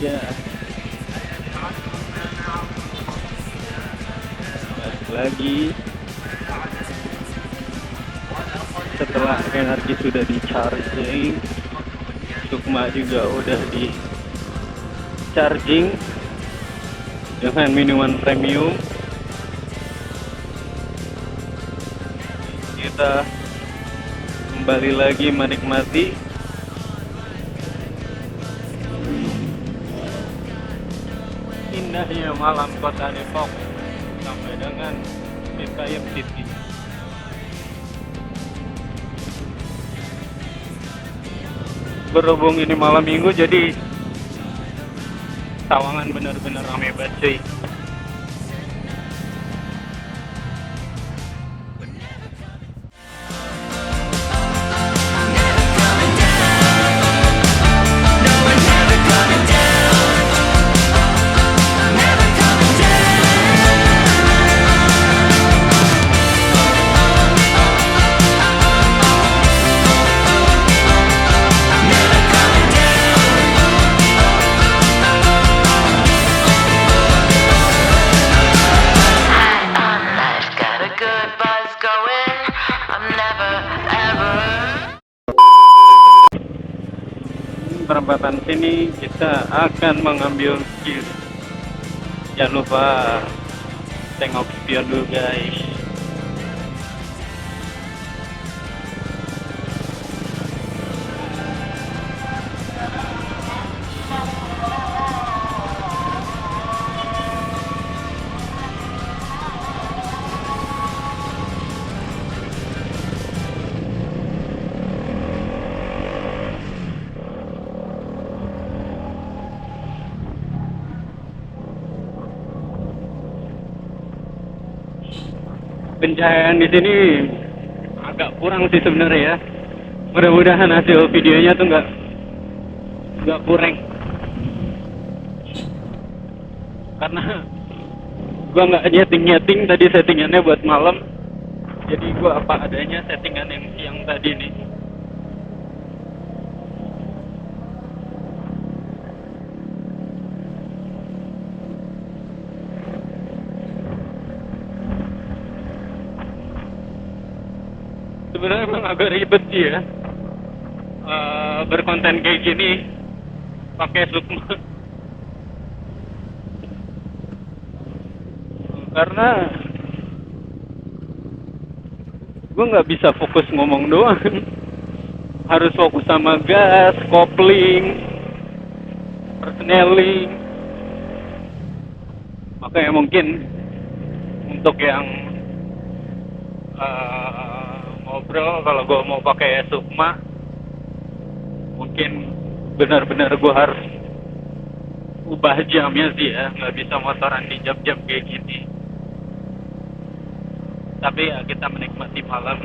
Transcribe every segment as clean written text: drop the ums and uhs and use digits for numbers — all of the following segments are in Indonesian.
Ya, balik lagi setelah energi sudah di charging, Sukma juga udah di charging dengan minuman premium. Kita kembali lagi menikmati indahnya malam kota Depok sampai dengan Citayam City. Berhubung ini malam minggu, jadi Sawangan benar-benar ramai banget cuy. Perempatan sini kita akan mengambil kiri. Jangan lupa tengok spion dulu guys. Pencahayaan di sini agak kurang sih sebenarnya ya. Mudah-mudahan hasil videonya tuh nggak kurang. Karena gua nggak nyeting tadi settingannya buat malam. Jadi gua apa adanya settingan yang siang tadi nih. Sebenarnya emang agak ribet sih ya, berkonten kayak gini pakai Sukma. Karena gue nggak bisa fokus ngomong doang, harus fokus sama gas, kopling, persneling. Makanya mungkin untuk yang ngobrol, kalau gue mau pakai Sukma, mungkin benar-benar gue harus ubah jamnya sih ya, nggak bisa motoran di jam-jam kayak gini. Tapi ya kita menikmati malam,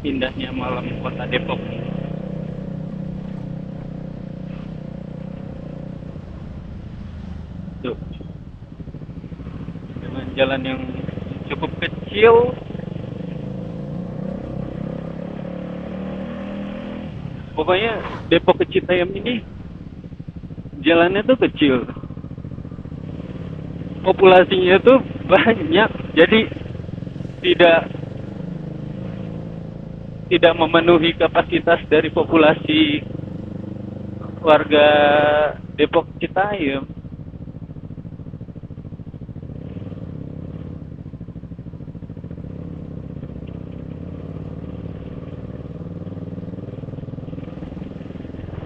indahnya malam kota Depok. Tuh, dengan jalan yang cukup kecil. Pokoknya Depok ke Citayam ini jalannya tuh kecil, populasinya tuh banyak, jadi tidak memenuhi kapasitas dari populasi warga Depok Citayam.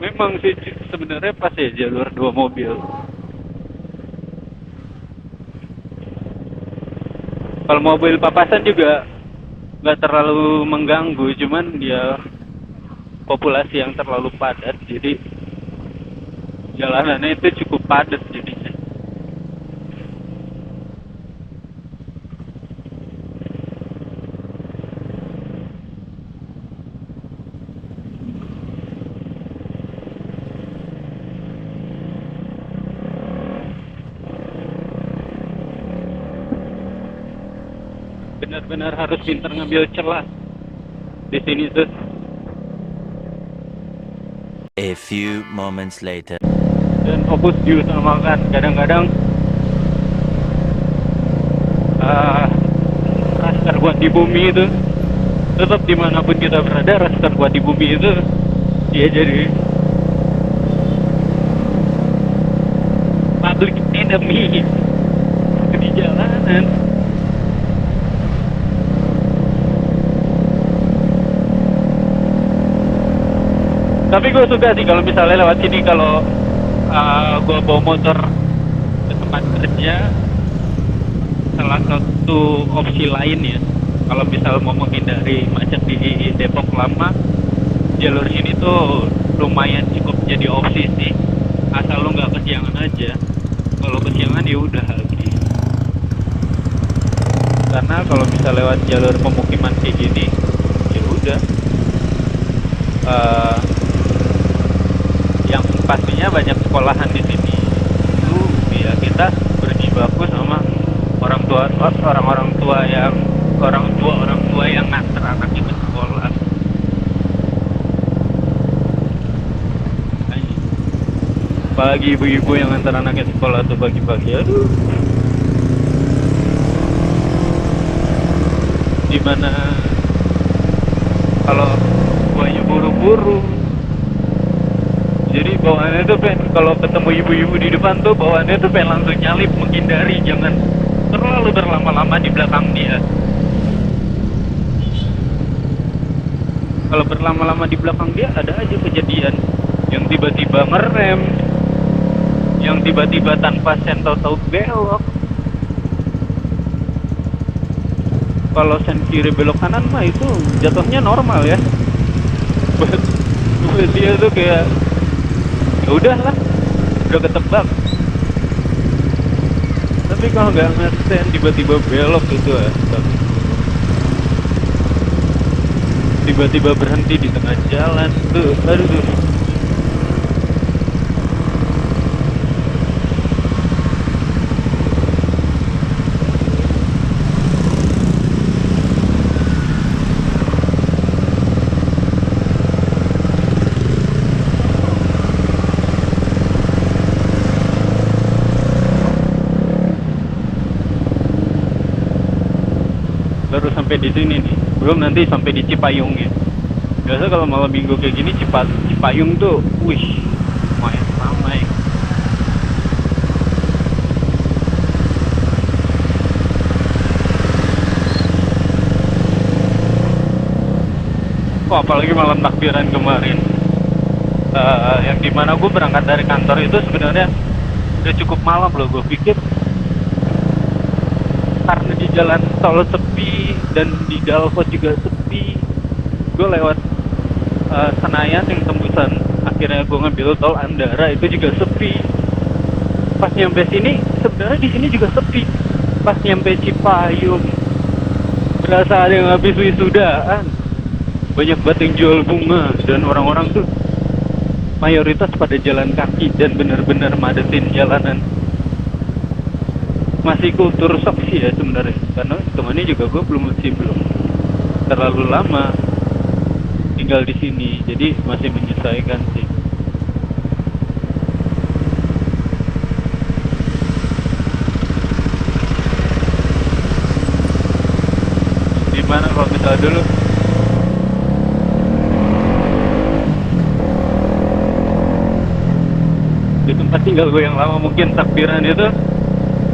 Memang sih sebenarnya pas ya jalur 2 mobil. Kalau mobil papasan juga nggak terlalu mengganggu, cuman dia populasi yang terlalu padat, jadi jalanannya itu cukup padat jadinya. Benar-benar harus pintar ngambil celah di sini tuh. A few moments later. Dan fokus diutamakan. Kadang-kadang rasa terkuat di bumi itu tetap dimanapun kita berada, rasa terkuat di bumi itu dia jadi public enemy di jalanan. Tapi gue suka sih kalau misalnya lewat sini, kalau gue bawa motor ke tempat kerja. Salah satu opsi lain ya, kalau misal mau menghindari macet di Depok Lama, jalur sini tuh lumayan cukup jadi opsi sih, asal lu nggak kesiangan aja. Kalau kesiangan ya udah lagi. Karena kalau bisa lewat jalur pemukiman kayak gini, ya udah. Yang pastinya banyak sekolahan di sini. Itu ya kita berjibaku sama orang tua yang nganter anaknya ke sekolah. Apalagi ibu-ibu yang nganter anaknya ke sekolah tuh pagi-pagi, aduh. Dimana kalau guanya buru-buru, jadi bawaannya tuh kalau ketemu ibu-ibu di depan tuh bawaannya tuh langsung nyalip, menghindari, jangan terlalu berlama-lama di belakang dia. Kalau berlama-lama di belakang dia ada aja kejadian yang tiba-tiba ngerem, yang tiba-tiba tanpa sen tahu belok. Kalau sen kiri belok kanan mah itu jatuhnya normal ya. Buat dia tuh kayak ya udahlah, udah ketebak. Tapi kalau nggak ngesen tiba-tiba belok gitu ya, tiba-tiba berhenti di tengah jalan tuh, aduh. Baru sampai di sini nih, belum nanti sampai di Cipayung ya. Biasa kalau malam minggu kayak gini Cipayung tuh, wih, lumayan ramai. Oh, apalagi malam takbiran kemarin, yang dimana gue berangkat dari kantor itu sebenarnya udah cukup malam loh. Gue pikir karena di jalan tol sepi dan di Dalhousie juga sepi, gue lewat Senayan yang tembusan, akhirnya gue ngambil tol Andara, itu juga sepi. Pas nyampe sini sebenarnya di sini juga sepi. Pas nyampe Cipayung berasa ada yang habis wisudaan, banyak banget yang jual bunga, dan orang-orang tuh mayoritas pada jalan kaki dan bener-bener madetin jalanan. Masih kultur shock sih ya sebenarnya, karena temannya juga gue belum terlalu lama tinggal di sini, jadi masih menyesuaikan sih. Gimana kalau misalnya dulu di tempat tinggal gue yang lama, mungkin takbiran itu,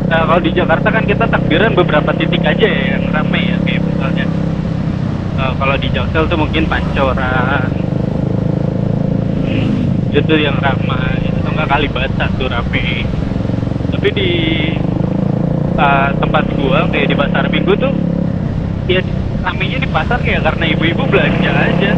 nah kalau di Jakarta kan kita takbiran beberapa titik aja ya yang ramai ya, kayak misalnya kalau di Jaksel tuh mungkin Pancoran, itu yang ramai, itu nggak Kalibata tuh rame. Tapi di tempat gua kayak di pasar Minggu tuh ya ramenya di pasar kayak karena ibu-ibu belanja aja.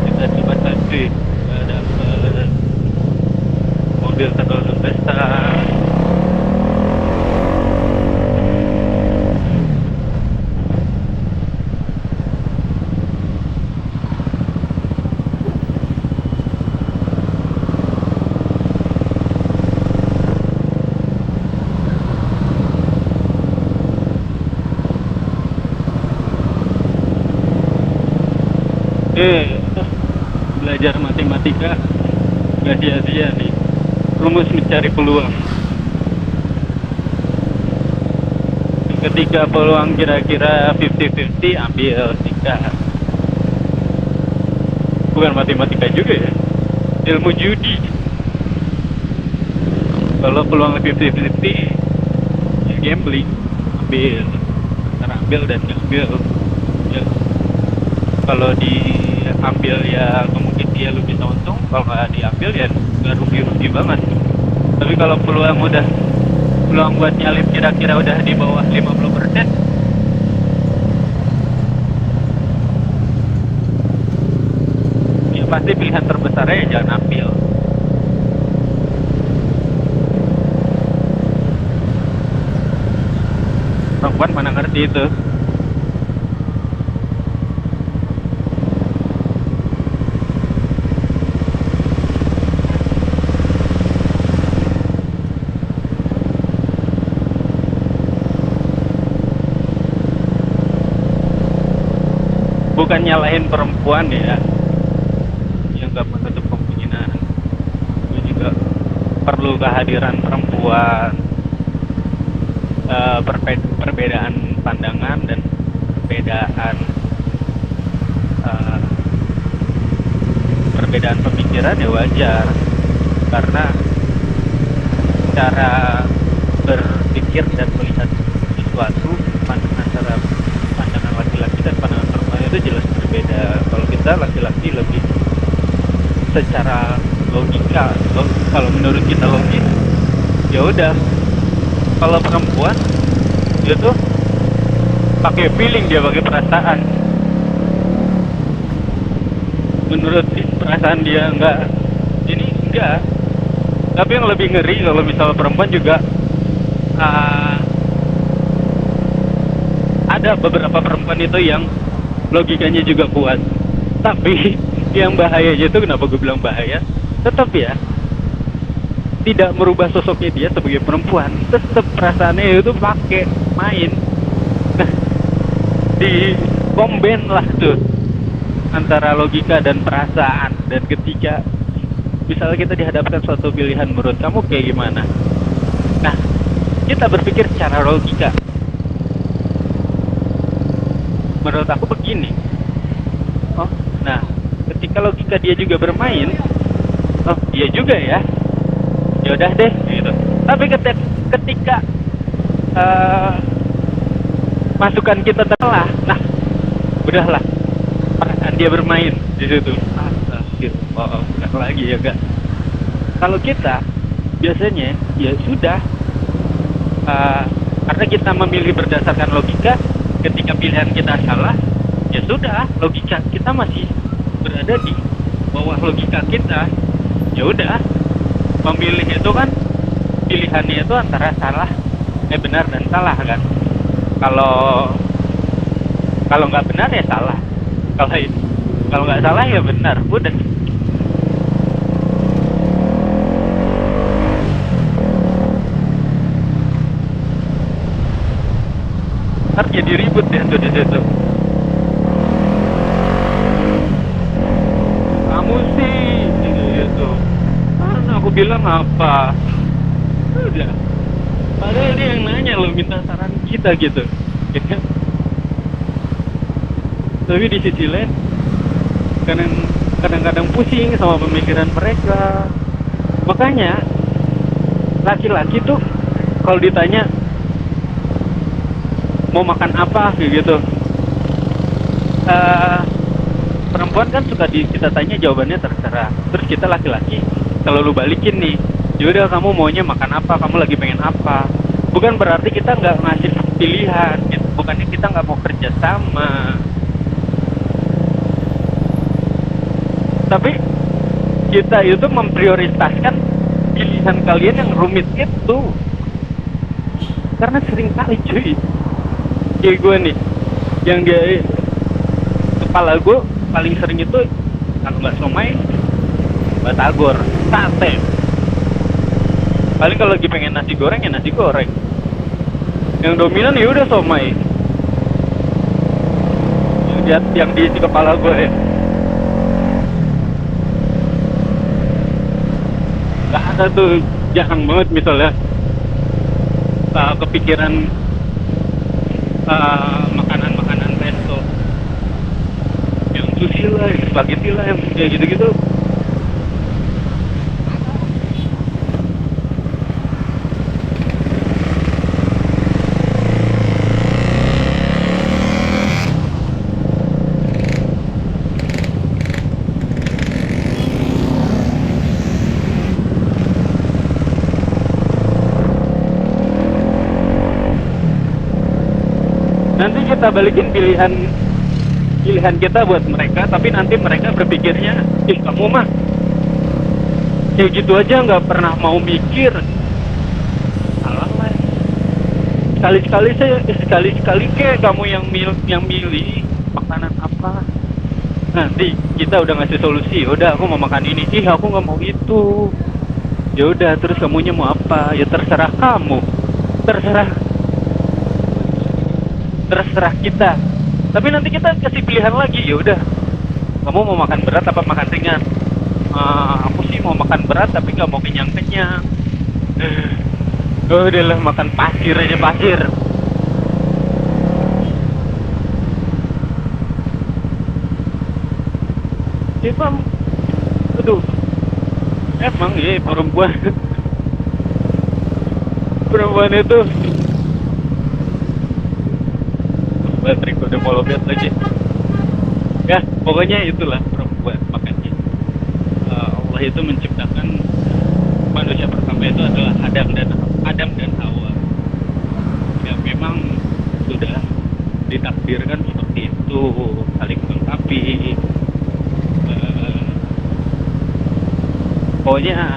Kita di pasar sih ada mobil terlalu besar. eh belajar matematika gak sia-sia nih, rumus mencari peluang. Ketika peluang kira-kira 50-50, ambil tiga. Bukan matematika juga ya, ilmu judi. Kalau peluang lebih 50-50, ya gambling, ambil antara ambil dan nggak ambil ya. Kalau diambil ya mungkin dia lebih untung, kalau nggak diambil ya nggak rugi-rugi banget. Tapi kalau peluang buat nyalip kira-kira udah di bawah 50%, ya pasti pilihan terbesarnya ya jangan ambil. Perempuan mana ngerti itu. Bukan nyalahin perempuan ya, yang nggak menutup kemungkinan. Gue juga perlu kehadiran perempuan, perbedaan pandangan dan perbedaan pemikiran ya wajar, karena cara berpikir dan melihat sesuatu, antara pandangan laki-laki dan pandangan perempuan itu jelas berbeda. Kalau kita laki-laki lebih secara logika, kalau menurut kita logis ya udah. Kalau perempuan dia tuh pakai feeling, dia pakai perasaan. Menurut perasaan dia enggak, tapi yang lebih ngeri kalau misalnya perempuan juga ada beberapa perempuan itu yang logikanya juga kuat, tapi yang bahayanya itu, kenapa gue bilang bahaya, tetap ya tidak merubah sosoknya dia sebagai perempuan, tetap perasaannya itu pakai main. Nah, di combine lah tuh antara logika dan perasaan. Dan ketika misalnya kita dihadapkan suatu pilihan, menurut kamu kayak gimana? Nah, kita berpikir secara logika. Menurut aku begini. Oh, nah, ketika logika dia juga bermain, oh dia juga ya, ya udah deh gitu. Tapi ketika masukan kita telah, nah udahlah, perasaan dia bermain di situ. Oh, bukan lagi ya enggak. Kalau kita biasanya ya sudah, karena kita memilih berdasarkan logika. Ketika pilihan kita salah, ya sudah, logika kita masih berada di bawah logika kita. Ya udah, memilih itu kan pilihannya itu antara benar dan salah kan. Kalau nggak benar ya salah, kalau nggak salah ya benar, udah. Ntar jadi ribut deh tuh di situ. Kamu sih gitu, mana aku bilang apa? Udah. Padahal dia yang nanya, lo minta saran kita gitu. Tapi di sisi lain kadang-kadang pusing sama pemikiran mereka. Makanya laki-laki tuh kalau ditanya mau makan apa kayak gitu, perempuan kan suka kita tanya jawabannya terserah. Terus kita laki-laki kalau lu balikin nih, yaudah kamu maunya makan apa, kamu lagi pengen apa. Bukan berarti kita nggak ngasih pilihan gitu. Bukannya kita nggak mau kerja sama, tapi kita itu memprioritaskan pilihan kalian yang rumit itu. Karena sering kali cuy, kayak gue nih, yang dia kepala gue paling sering itu kalau nggak somai, batagor, sate. Paling kalau lagi pengen nasi goreng ya nasi goreng. Yang dominan ya udah somai. Yang di kepala gue ya. sementara tuh jarang banget misalnya kepikiran makanan-makanan resto yang sushi lah, yang spaghetti lah, yang kayak gitu-gitu. Nanti kita balikin pilihan kita buat mereka, tapi nanti mereka berpikirnya, ih kamu mah kayak gitu aja nggak pernah mau mikir. Salah lah. Sekali-sekali kayak kamu yang milih makanan apa. Nanti kita udah ngasih solusi, udah aku mau makan ini, ih aku nggak mau itu. Ya udah, terus kamunya mau apa? Ya terserah kamu, terserah kita. Tapi nanti kita kasih pilihan lagi, ya udah kamu mau makan berat apa makan ringan. Aku sih mau makan berat tapi nggak mau kenyang. Udah lah, makan pasir aja, pasir. Emang aduh, emang ya perempuan itu baterai gue udah mau lobet lagi. Ya pokoknya itulah perempuan. Makanya Allah itu menciptakan manusia pertama itu adalah Adam dan Hawa. Ya memang sudah ditakdirkan seperti itu, saling melengkapi. Pokoknya